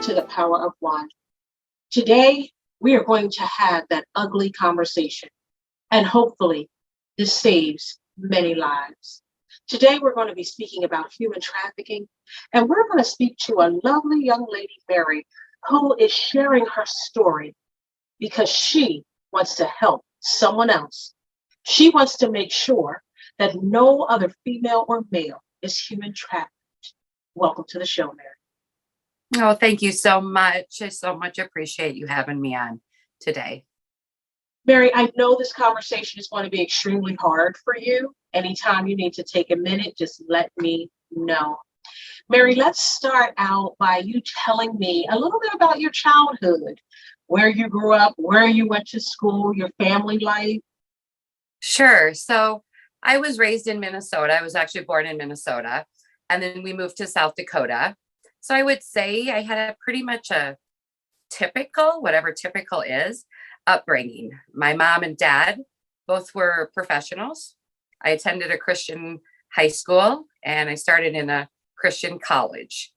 to the Power of One. Today, we are going to have that ugly conversation, and hopefully, this saves many lives. Today, we're going to be speaking about human trafficking, and we're going to speak to a lovely young lady, Mary, who is sharing her story because she wants to help someone else. She wants to make sure that no other female or male is human trafficked. Welcome to the show, Mary. Oh, thank you so much. I so much appreciate you having me on today. Mary, I know this conversation is going to be extremely hard for you. Anytime you need to take a minute, just let me know. Mary, let's start out by you telling me a little bit about your childhood, where you grew up, where you went to school, your family life. Sure. So I was raised in Minnesota. I was actually born in Minnesota, and then we moved to South Dakota. So I would say I had a pretty much a typical, whatever typical is, upbringing. My mom and dad both were professionals. I attended a Christian high school and I started in a Christian college.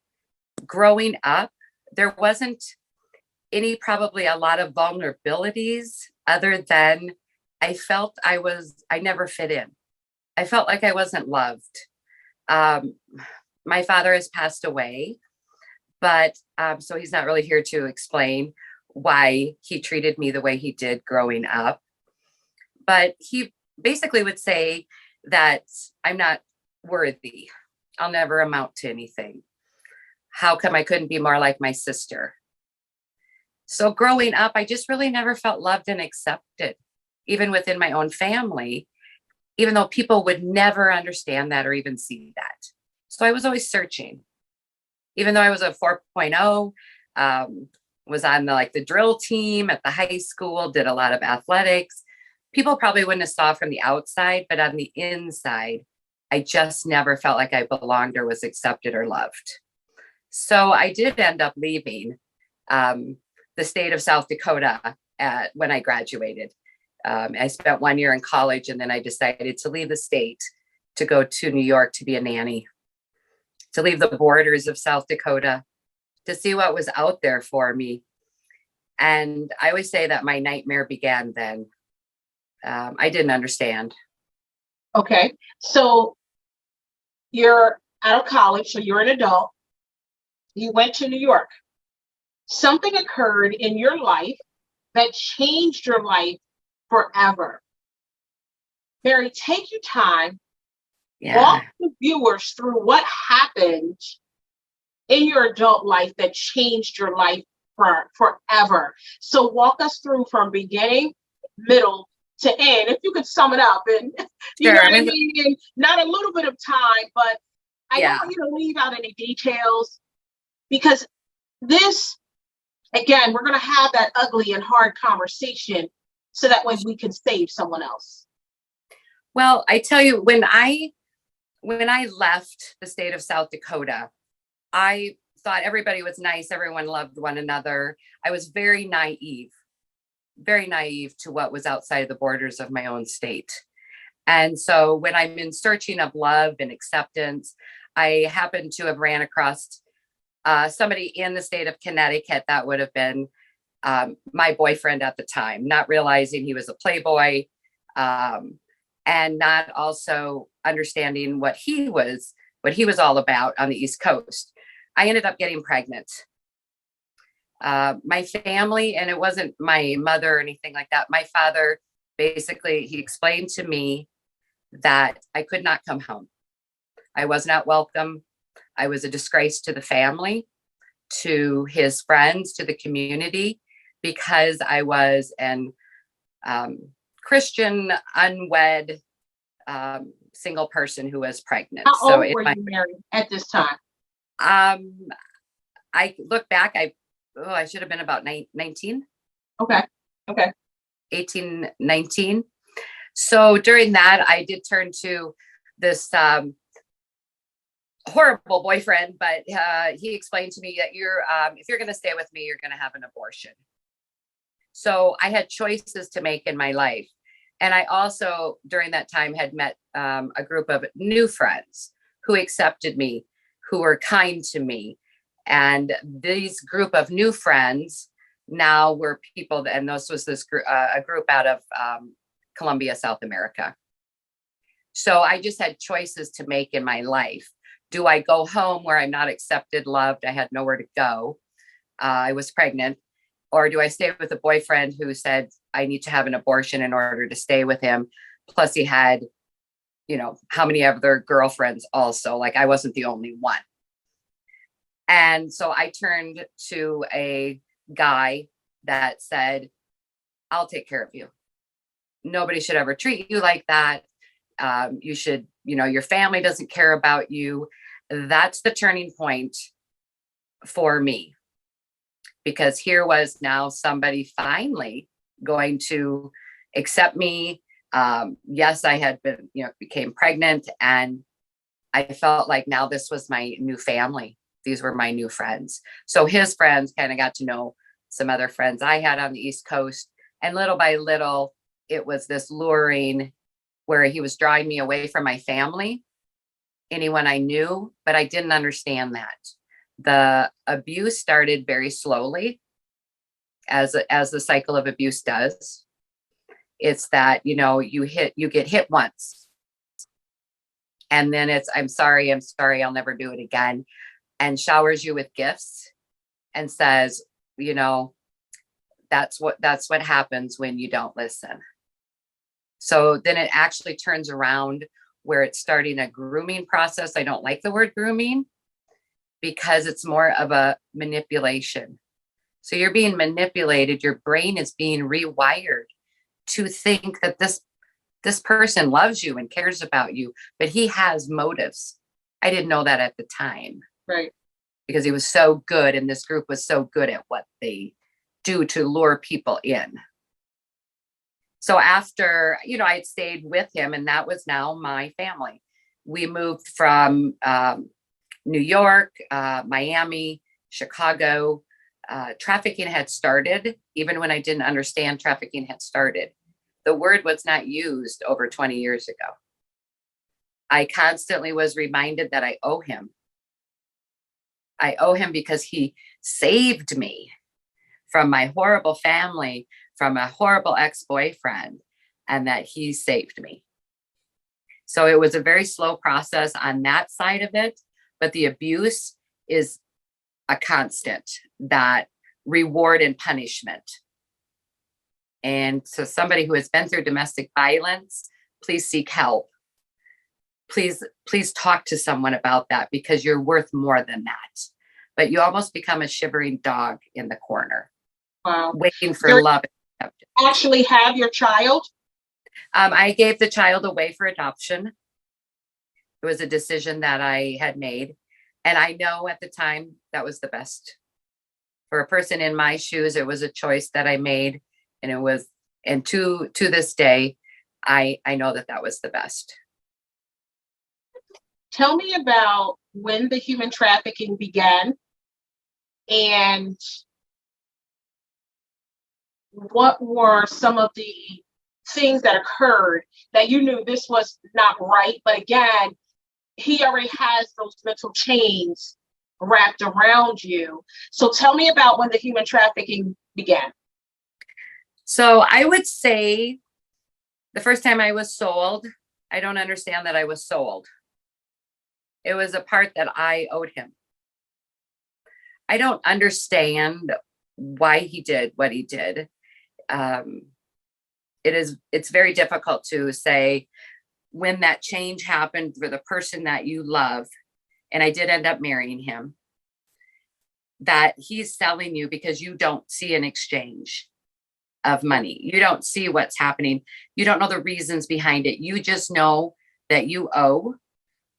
Growing up, there wasn't probably a lot of vulnerabilities other than I felt I never fit in. I felt like I wasn't loved. My father has passed away, but so he's not really here to explain why he treated me the way he did growing up. But he basically would say that I'm not worthy. I'll never amount to anything. How come I couldn't be more like my sister? So growing up, I just really never felt loved and accepted, even within my own family, even though people would never understand that or even see that. So I was always searching. Even though I was a 4.0, was on the drill team at the high school, did a lot of athletics. People probably wouldn't have saw from the outside, but on the inside, I just never felt like I belonged or was accepted or loved. So I did end up leaving the state of South Dakota when I graduated. I spent 1 year in college, and then I decided to leave the state to go to New York to be a nanny, to leave the borders of South Dakota, to see what was out there for me. And I always say that my nightmare began then. I didn't understand. Okay, so you're out of college, so you're an adult. You went to New York. Something occurred in your life that changed your life forever. Mary, take your time. Yeah. Walk the viewers through what happened in your adult life that changed your life forever. So walk us through from beginning, middle to end. If you could sum it up, and you Sure. know what I mean, in not a little bit of time, but I Yeah. don't want you to leave out any details, because this, again, we're going to have that ugly and hard conversation so that way we can save someone else. Well, I tell you, when I left the state of South Dakota, I thought everybody was nice. Everyone loved one another. I was very naive to what was outside the borders of my own state. And so when I'm in searching of love and acceptance, I happened to have ran across somebody in the state of Connecticut that would have been my boyfriend at the time, not realizing he was a playboy, and not also understanding what he was all about on the East Coast. I ended up getting pregnant. My family, and it wasn't my mother or anything like that. My father, basically, he explained to me that I could not come home. I was not welcome. I was a disgrace to the family, to his friends, to the community, because I was an Christian, unwed, single person who was pregnant. How old were you, Mary, at this time? I look back, I should have been about 19. Okay. 18, 19. So during that, I did turn to this horrible boyfriend, but he explained to me that if you're going to stay with me, you're going to have an abortion. So I had choices to make in my life. And I also, during that time, had met a group of new friends who accepted me, who were kind to me, And these group of new friends now were people, and this was a group out of Colombia, South America. So I just had choices to make in my life. Do I go home where I'm not accepted, loved? I had nowhere to go. I was pregnant. Or do I stay with a boyfriend who said I need to have an abortion in order to stay with him? Plus he had, how many other girlfriends also, like I wasn't the only one. And so I turned to a guy that said, I'll take care of you. Nobody should ever treat you like that. You should, your family doesn't care about you. That's the turning point for me, because here was now somebody finally going to accept me. Yes, I had been, became pregnant, and I felt like now this was my new family. These were my new friends. So his friends kind of got to know some other friends I had on the East Coast. And little by little, it was this luring where he was drawing me away from my family, anyone I knew, but I didn't understand that. The abuse started very slowly, as the cycle of abuse does. It's that, you get hit once. And then it's, I'm sorry, I'll never do it again. And showers you with gifts and says, that's what happens when you don't listen. So then it actually turns around where it's starting a grooming process. I don't like the word grooming because it's more of a manipulation. So you're being manipulated. Your brain is being rewired to think that this person loves you and cares about you, but he has motives. I didn't know that at the time. Right. Because he was so good, and this group was so good at what they do to lure people in. So after, I had stayed with him, and that was now my family. We moved from New York, Miami, Chicago. Trafficking had started. Even when I didn't understand, trafficking had started. The word was not used over 20 years ago. I constantly was reminded that I owe him. I owe him because he saved me from my horrible family, from a horrible ex-boyfriend, and that he saved me. So it was a very slow process on that side of it, but the abuse is a constant, that reward and punishment. And so somebody who has been through domestic violence, please seek help. Please talk to someone about that, because you're worth more than that. But you almost become a shivering dog in the corner. Wow. Waiting for love. Actually have your child? I gave the child away for adoption. It was a decision that I had made. And I know at the time that was the best. For a person in my shoes, it was a choice that I made. And to this day, I know that was the best. Tell me about when the human trafficking began and what were some of the things that occurred that you knew this was not right, but again, he already has those mental chains wrapped around you. So tell me about when the human trafficking began. So I would say the first time I was sold, I don't understand that I was sold. It was a part that I owed him. I don't understand why he did what he did. It's very difficult to say when that change happened for the person that you love, and I did end up marrying him, that he's selling you because you don't see an exchange of money. You don't see what's happening. You don't know the reasons behind it. You just know that you owe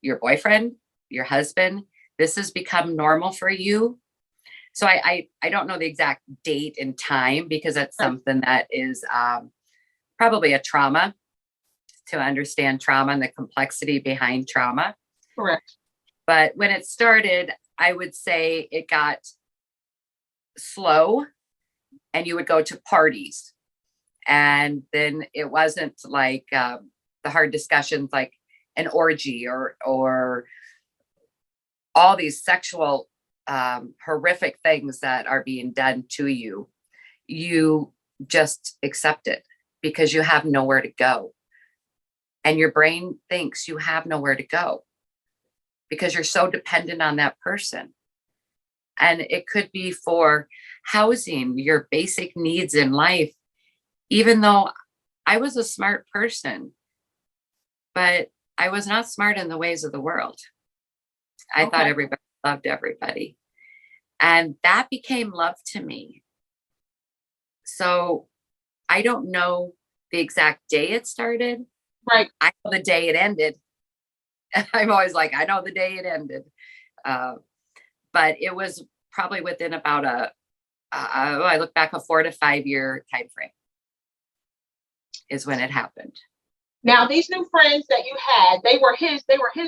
your boyfriend, your husband. This has become normal for you. So I don't know the exact date and time, because that's something that is probably a trauma, to understand trauma and the complexity behind trauma. Correct. But when it started, I would say it got slow, and you would go to parties. And then it wasn't like the hard discussions, like an orgy or all these sexual horrific things that are being done to you, you just accept it because you have nowhere to go. And your brain thinks you have nowhere to go because you're so dependent on that person. And it could be for housing, your basic needs in life, even though I was a smart person, but I was not smart in the ways of the world. I thought everybody loved everybody. And that became love to me. So I don't know the exact day it started. Right. I know the day it ended. I'm always like, I know the day it ended. But it was probably within about I look back, a 4 to 5 year time frame is when it happened. Now, these new friends that you had, they were his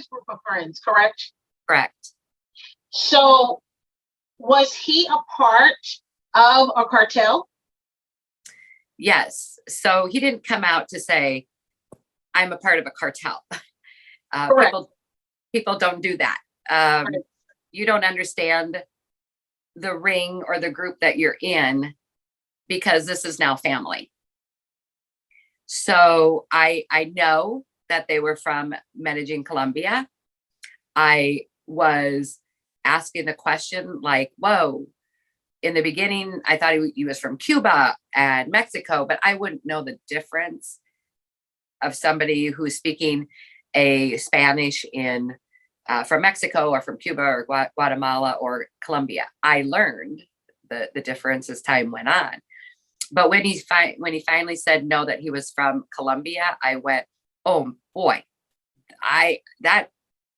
group of friends, correct? Correct. So was he a part of a cartel? Yes. So he didn't come out to say, I'm a part of a cartel. Correct. People don't do that. Right. You don't understand the ring or the group that you're in because this is now family. So I know that they were from Medellin, Colombia. I was asking the question like, whoa, in the beginning, I thought he was from Cuba and Mexico, but I wouldn't know the difference of somebody who's speaking a Spanish in from Mexico or from Cuba or Guatemala or Colombia. I learned the difference as time went on. But when he finally said no, that he was from Colombia, I went, oh boy, that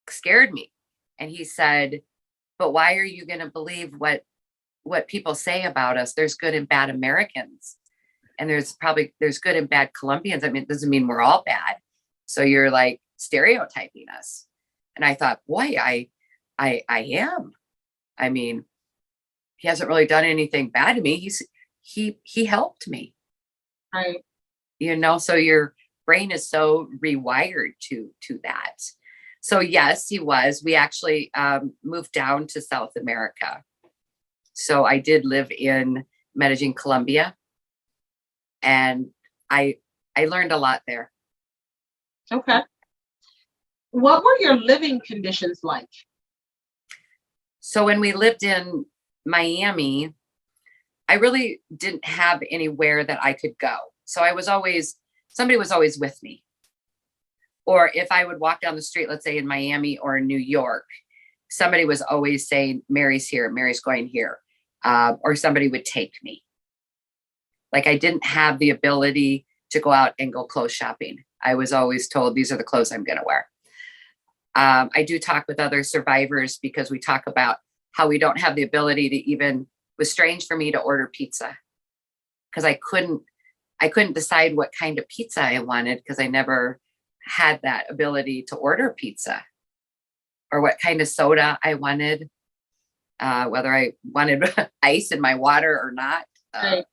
scared me. And he said, but why are you going to believe what people say about us? There's good and bad Americans. And there's good and bad Colombians. I mean, it doesn't mean we're all bad. So you're like stereotyping us. And I thought, boy, I am. I mean, he hasn't really done anything bad to me. He helped me. Right. So your brain is so rewired to that. So yes, he was. We actually moved down to South America. So I did live in Medellin, Colombia. And I learned a lot there. Okay. What were your living conditions like? So when we lived in Miami, I really didn't have anywhere that I could go. So somebody was always with me. Or if I would walk down the street, let's say in Miami or in New York, somebody was always saying, Mary's here, Mary's going here. Or somebody would take me. Like I didn't have the ability to go out and go clothes shopping. I was always told these are the clothes I'm going to wear. I do talk with other survivors because we talk about how we don't have the ability to it was strange for me to order pizza because I couldn't decide what kind of pizza I wanted because I never had that ability to order pizza or what kind of soda I wanted, whether I wanted ice in my water or not. Right.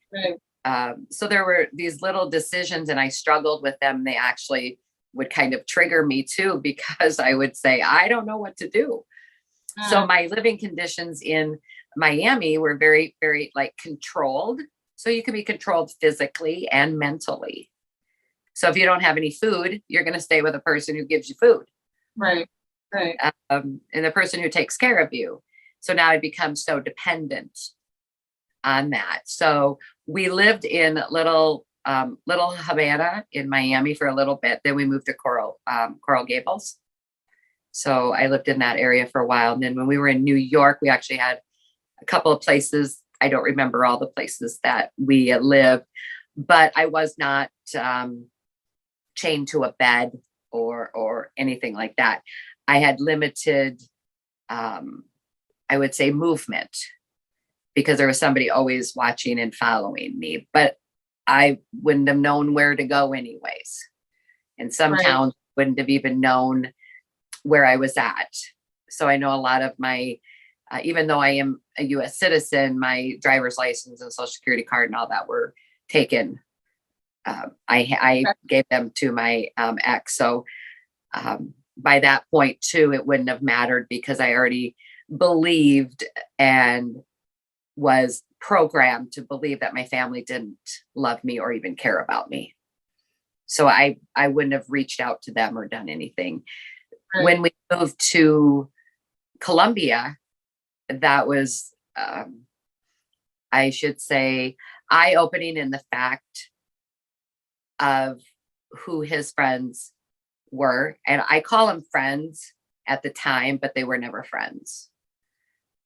So there were these little decisions and I struggled with them. They actually would kind of trigger me too, because I would say, I don't know what to do. So my living conditions in Miami were very, very like controlled. So you can be controlled physically and mentally. So if you don't have any food, you're going to stay with a person who gives you food. Right. And the person who takes care of you. So now I become so dependent on that. So we lived in little Havana in Miami for a little bit. Then we moved to Coral Gables. So I lived in that area for a while. And then when we were in New York, we actually had a couple of places. I don't remember all the places that we lived, but I was not chained to a bed or anything like that. I had limited, I would say, movement because there was somebody always watching and following me, but I wouldn't have known where to go anyways. And some towns wouldn't have even known where I was at. So I know a lot of my, even though I am a US citizen, my driver's license and social security card and all that were taken. I gave them to my ex. So by that point too, it wouldn't have mattered because I already believed and was programmed to believe that my family didn't love me or even care about me. So I wouldn't have reached out to them or done anything. Right. When we moved to Colombia, that was, I should say, eye-opening in the fact of who his friends were. And I call them friends at the time, but they were never friends.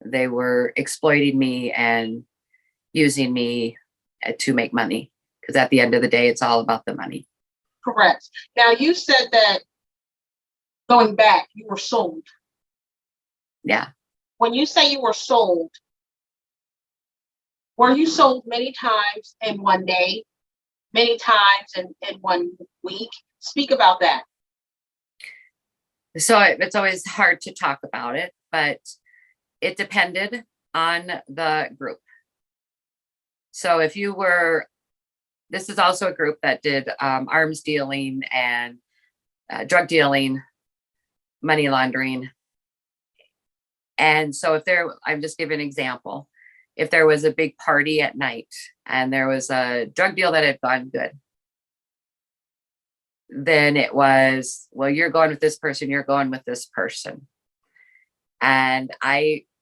They were exploiting me and using me to make money. Because at the end of the day, it's all about the money. Correct. Now, you said that going back, you were sold. Yeah. When you say you were sold, were you sold many times in one day, many times in 1 week? Speak about that. So it's always hard to talk about it, but it depended on the group. So if you were, this is also a group that did arms dealing and drug dealing, money laundering. And so if there, I'm just giving an example. If there was a big party at night and there was a drug deal that had gone good, then it was, well, you're going with this person, you're going with this person. And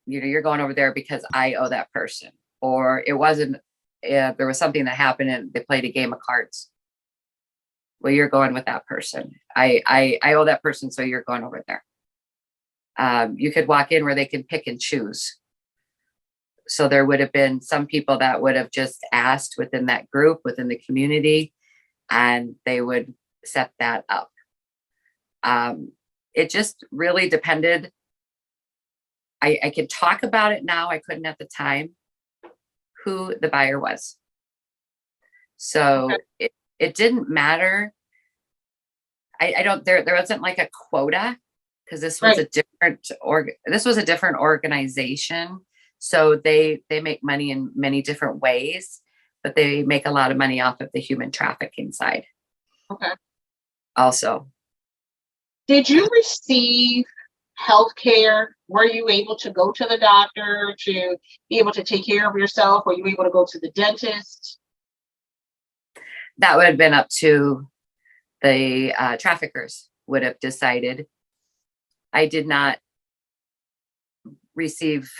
you're going over there because I owe that person. Or it wasn't, there was something that happened and they played a game of cards. Well, you're going with that person. I owe that person, so you're going over there. You could walk in where they can pick and choose. So there would have been some people that would have just asked within that group, within the community, and they would set that up. It just really depended. I could talk about it now. I couldn't at the time, who the buyer was. So okay. It didn't matter. I don't, there wasn't like a quota, because this was a different organization. So they make money in many different ways, but they make a lot of money off of the human trafficking side. Okay. Also. Did you receive health care? Were you able to go to the doctor to be able to take care of yourself? Were you able to go to the dentist? That would have been up to the traffickers would have decided. I did not receive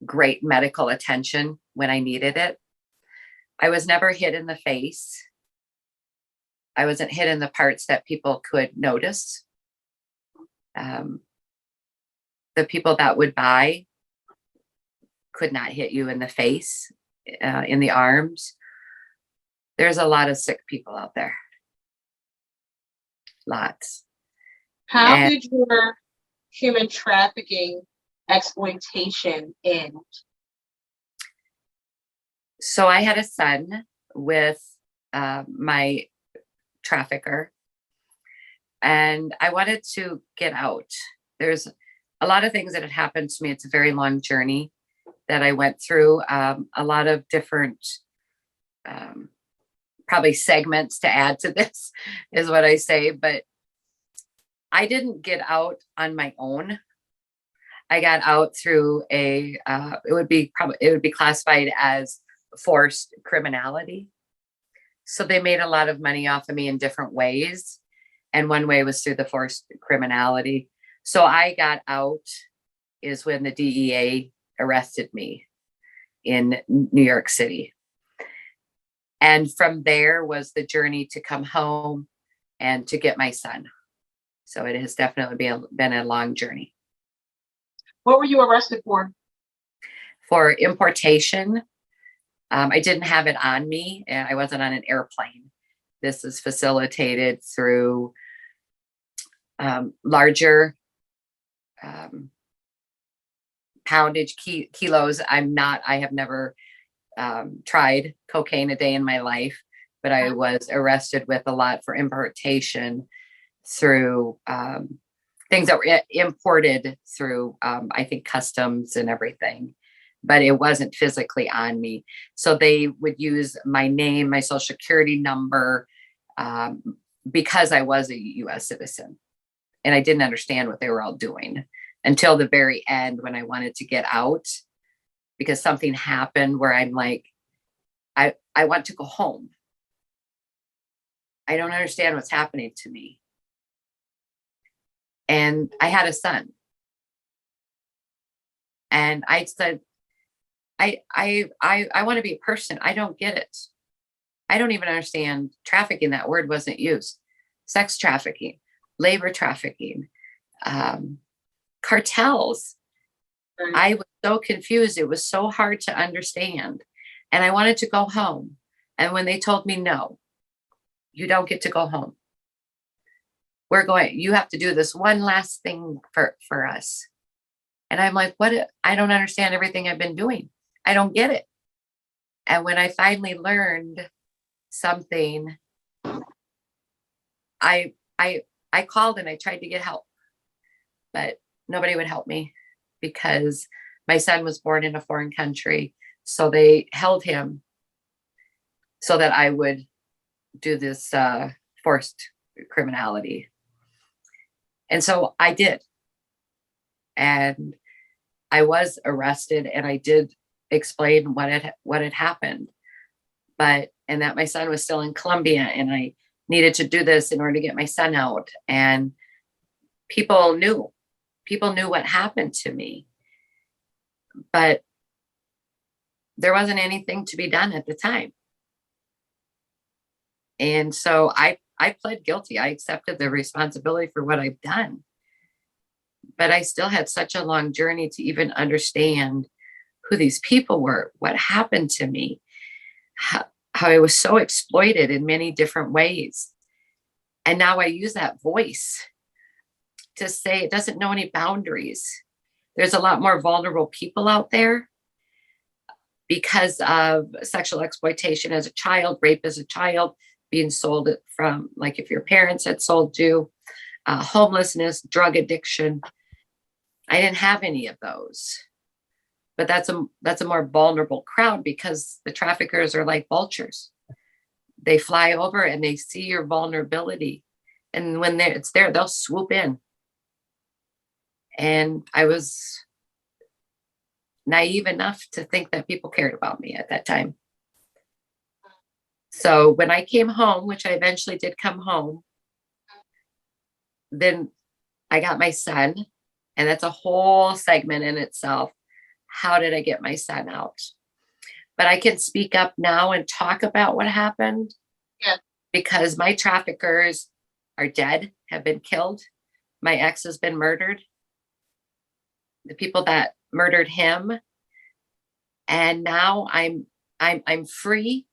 great medical attention when I needed it. I was never hit in the face. I wasn't hit in the parts that people could notice. The people that would buy could not hit you in the face, in the arms. There's a lot of sick people out there. Lots. How did your human trafficking exploitation end? So I had a son with my trafficker, and I wanted to get out. There's a lot of things that had happened to me. It's a very long journey that I went through, a lot of different probably segments to add to this is what I say, but I didn't get out on my own. I got out through it would be classified as forced criminality. So they made a lot of money off of me in different ways. And one way was through the forced criminality. So I got out is when the DEA arrested me in New York City. And from there was the journey to come home and to get my son. So it has definitely been a long journey. What were you arrested for? For importation. I didn't have it on me, and I wasn't on an airplane. This is facilitated through larger poundage kilos. I have never tried cocaine a day in my life, but I was arrested with a lot for importation through things that were imported through, I think, customs and everything, but it wasn't physically on me. So they would use my name, my social security number, because I was a US citizen, and I didn't understand what they were all doing until the very end when I wanted to get out because something happened where I'm like, I want to go home. I don't understand what's happening to me. And I had a son. And I said, I want to be a person. I don't get it. I don't even understand trafficking. That word wasn't used. Sex trafficking, labor trafficking, cartels. I was so confused. It was so hard to understand. And I wanted to go home. And when they told me, no, you don't get to go home. You have to do this one last thing for us. And I'm like, what? I don't understand everything I've been doing. I don't get it. And when I finally learned something, I called and I tried to get help, but nobody would help me because my son was born in a foreign country. So they held him so that I would do this forced criminality. And so I did. And I was arrested and I did explain what had happened. And that my son was still in Colombia and I needed to do this in order to get my son out. And people knew what happened to me, but there wasn't anything to be done at the time. And so I pled guilty. I accepted the responsibility for what I've done. But I still had such a long journey to even understand who these people were, what happened to me, how I was so exploited in many different ways. And now I use that voice to say it doesn't know any boundaries. There's a lot more vulnerable people out there because of sexual exploitation as a child, rape as a child, being sold from, like if your parents had sold you, homelessness, drug addiction. I didn't have any of those. But that's a more vulnerable crowd because the traffickers are like vultures. They fly over and they see your vulnerability. And when it's there, they'll swoop in. And I was naive enough to think that people cared about me at that time. So when I came home, which I eventually did come home, then I got my son. And that's a whole segment in itself. How did I get my son out? But I can speak up now and talk about what happened. Yeah. Because my traffickers are dead, have been killed. My ex has been murdered. The people that murdered him. And now I'm free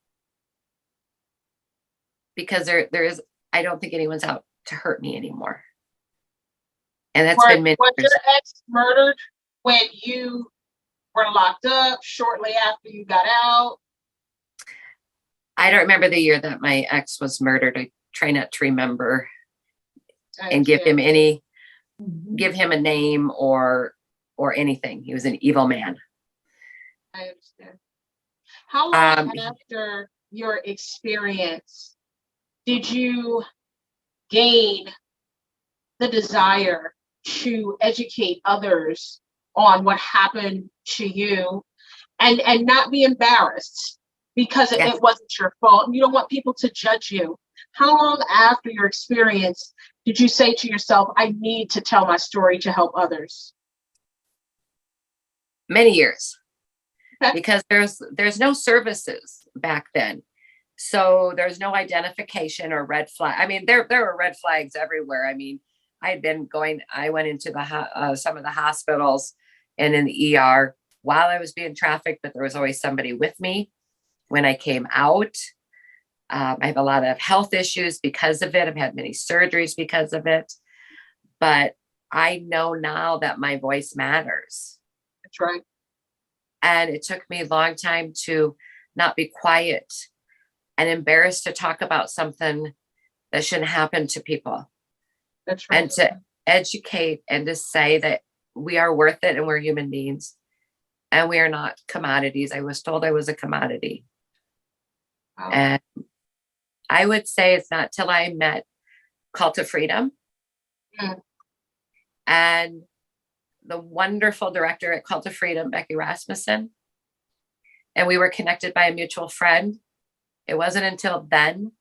because there is, I don't think anyone's out to hurt me anymore. And that's been many Was years. your ex murdered when you were locked up shortly after you got out? I don't remember the year that my ex was murdered. I try not to remember and give him a name or anything. He was an evil man. I understand. How long after your experience did you gain the desire to educate others on what happened to you and not be embarrassed because Yes. it wasn't your fault? You don't want people to judge you. How long after your experience did you say to yourself, I need to tell my story to help others? Many years. Okay. Because there's no services back then. So there's no identification or red flag. I mean, there were red flags everywhere. I mean, I went into some of the hospitals and in the ER while I was being trafficked, but there was always somebody with me when I came out. I have a lot of health issues because of it. I've had many surgeries because of it. But I know now that my voice matters. That's right. And it took me a long time to not be quiet and embarrassed to talk about something that shouldn't happen to people. That's right. And to educate and to say that we are worth it and we're human beings and we are not commodities. I was told I was a commodity. Wow. And I would say it's not till I met Call to Freedom. Mm. And the wonderful director at Call to Freedom, Becky Rasmussen, and we were connected by a mutual friend. It wasn't until then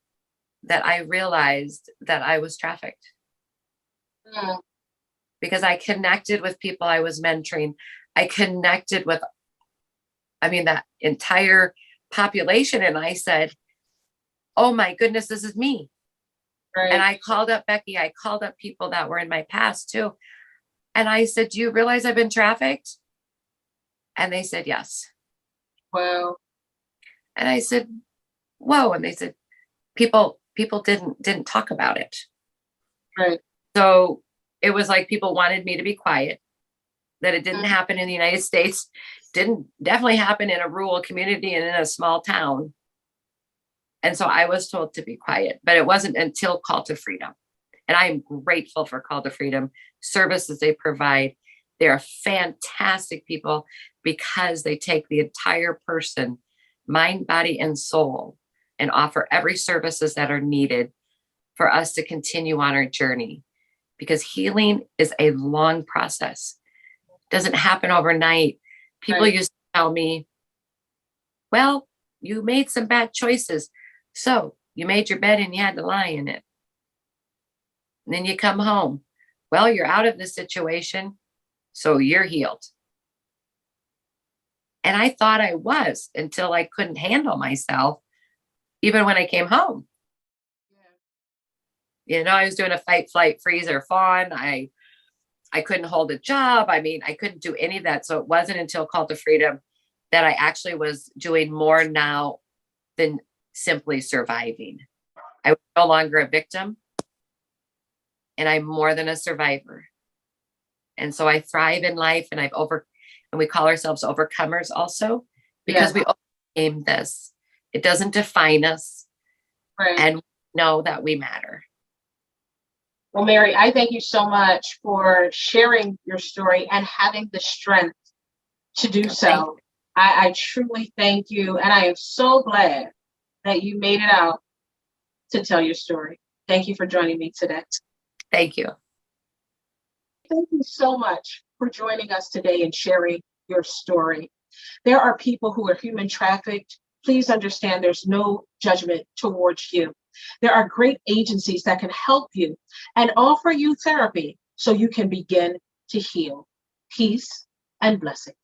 that I realized that I was trafficked. Mm. Because I connected with people I was mentoring. I connected with, that entire population. And I said, oh my goodness, this is me. Right. And I called up Becky. I called up people that were in my past too. And I said, do you realize I've been trafficked? And they said, yes. Wow. And I said, whoa. And they said, people didn't talk about it. Right. So it was like people wanted me to be quiet, that it didn't happen in the United States, didn't definitely happen in a rural community and in a small town. And so I was told to be quiet, but it wasn't until Call to Freedom. And I am grateful for Call to Freedom services they provide. They are fantastic people because they take the entire person, mind, body, and soul, and offer every services that are needed for us to continue on our journey. Because healing is a long process. It doesn't happen overnight. People Right. used to tell me, well, you made some bad choices. So you made your bed and you had to lie in it. And then you come home. Well, you're out of the situation, so you're healed. And I thought I was until I couldn't handle myself, even when I came home. Yeah. I was doing a fight, flight, freeze, or fawn. I couldn't hold a job. I couldn't do any of that. So it wasn't until Call to Freedom that I actually was doing more now than simply surviving. I was no longer a victim, and I'm more than a survivor. And so I thrive in life, and and we call ourselves overcomers also, because we overcame this. It doesn't define us. Right. And we know that we matter. Well, Mary, I thank you so much for sharing your story and having the strength to do so. I truly thank you. And I am so glad that you made it out to tell your story. Thank you for joining me today. Thank you. Thank you so much for joining us today and sharing your story. There are people who are human trafficked. Please understand there's no judgment towards you. There are great agencies that can help you and offer you therapy so you can begin to heal. Peace and blessings.